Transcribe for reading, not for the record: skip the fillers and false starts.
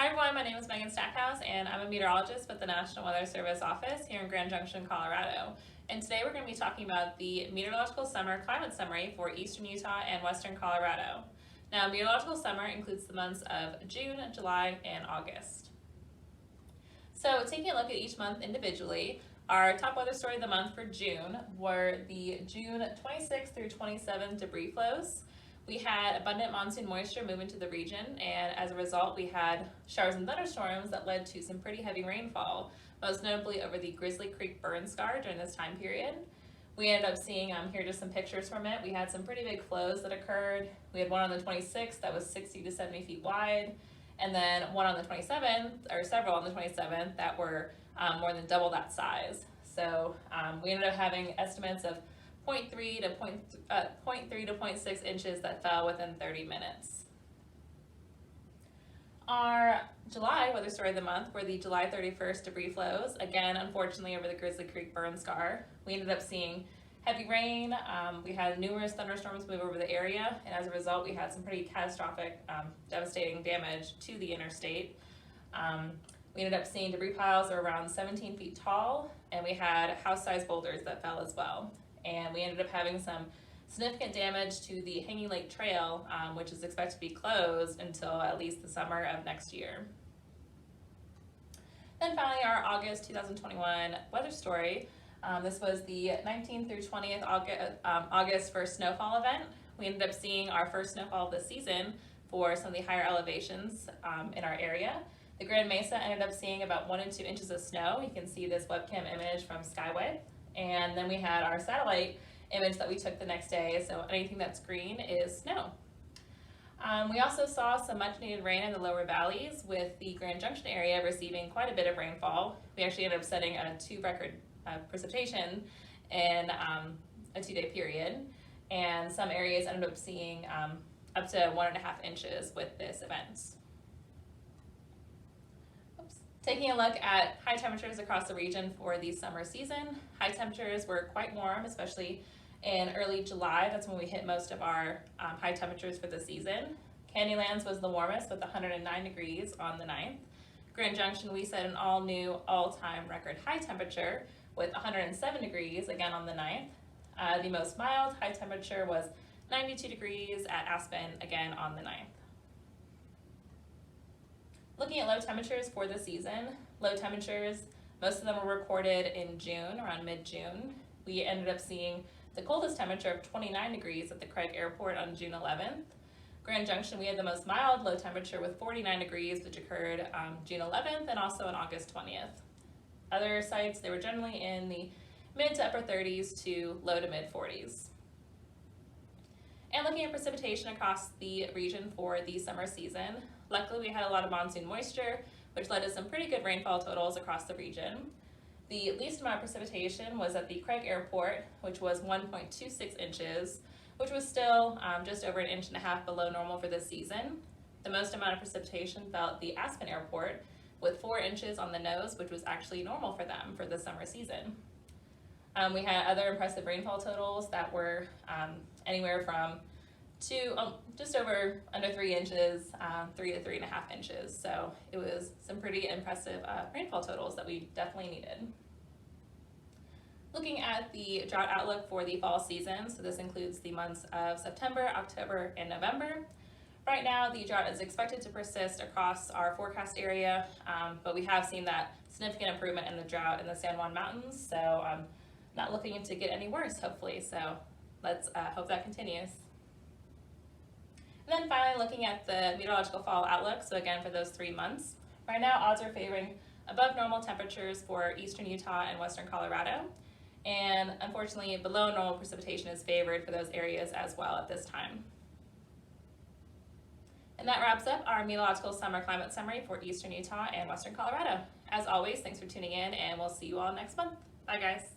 Hi everyone, my name is Megan Stackhouse and I'm a meteorologist with the National Weather Service office here in Grand Junction, Colorado. And today we're going to be talking about the Meteorological Summer climate summary for eastern Utah and western Colorado. Now, Meteorological Summer includes the months of June, July, and August. So taking a look at each month individually, our top weather story of the month for June were the June 26th through 27th debris flows. We had abundant monsoon moisture move into the region, and as a result we had showers and thunderstorms that led to some pretty heavy rainfall, most notably over the Grizzly Creek burn scar during this time period. We ended up seeing, here just some pictures from it. We had some pretty big flows that occurred. We had one on the 26th that was 60 to 70 feet wide, and then one on the 27th, or several on the 27th, that were more than double that size. So we ended up having estimates of 0.3 to 0.6 inches that fell within 30 minutes. Our July weather story of the month were the July 31st debris flows, again unfortunately over the Grizzly Creek burn scar. We ended up seeing heavy rain, we had numerous thunderstorms move over the area, and as a result we had some pretty catastrophic, devastating damage to the interstate. We ended up seeing debris piles that were around 17 feet tall, and we had house-sized boulders that fell as well. And we ended up having some significant damage to the Hanging Lake Trail, which is expected to be closed until at least the summer of next year. Then finally, our August 2021 weather story. This was the 19th through 20th August first snowfall event. We ended up seeing our first snowfall of the season for some of the higher elevations in our area. The Grand Mesa ended up seeing about 1 and 2 inches of snow. You can see this webcam image from Skyway. And then we had our satellite image that we took the next day, so anything that's green is snow. We also saw some much needed rain in the lower valleys, with the Grand Junction area receiving quite a bit of rainfall. We actually ended up setting a 2 record precipitation in a 2-day period, and some areas ended up seeing up to 1.5 inches with this event. Taking a look at high temperatures across the region for the summer season, high temperatures were quite warm, especially in early July. That's when we hit most of our high temperatures for the season. Candylands was the warmest with 109 degrees on the 9th. Grand Junction, we set an all-new, all-time record high temperature with 107 degrees, again on the 9th. The most mild high temperature was 92 degrees at Aspen, again on the 9th. Looking at low temperatures for the season, low temperatures, most of them were recorded in June, around mid-June. We ended up seeing the coldest temperature of 29 degrees at the Craig Airport on June 11th. Grand Junction, we had the most mild low temperature with 49 degrees, which occurred June 11th and also on August 20th. Other sites, they were generally in the mid to upper 30s to low to mid 40s. And looking at precipitation across the region for the summer season, luckily we had a lot of monsoon moisture, which led to some pretty good rainfall totals across the region. The least amount of precipitation was at the Craig Airport, which was 1.26 inches, which was still just over 1.5 inches below normal for this season. The most amount of precipitation fell at the Aspen Airport, with 4 inches on the nose, which was actually normal for them for the summer season. We had other impressive rainfall totals that were anywhere from just over under 3 inches, 3 to 3.5 inches. So it was some pretty impressive rainfall totals that we definitely needed. Looking at the drought outlook for the fall season, so this includes the months of September, October, and November. Right now, the drought is expected to persist across our forecast area, but we have seen that significant improvement in the drought in the San Juan Mountains, so not looking to get any worse, hopefully. So let's hope that continues. And then finally, looking at the meteorological fall outlook, so again for those 3 months. Right now, odds are favoring above normal temperatures for eastern Utah and western Colorado, and unfortunately below normal precipitation is favored for those areas as well at this time. And that wraps up our Meteorological Summer Climate Summary for eastern Utah and western Colorado. As always, thanks for tuning in, and we'll see you all next month. Bye guys.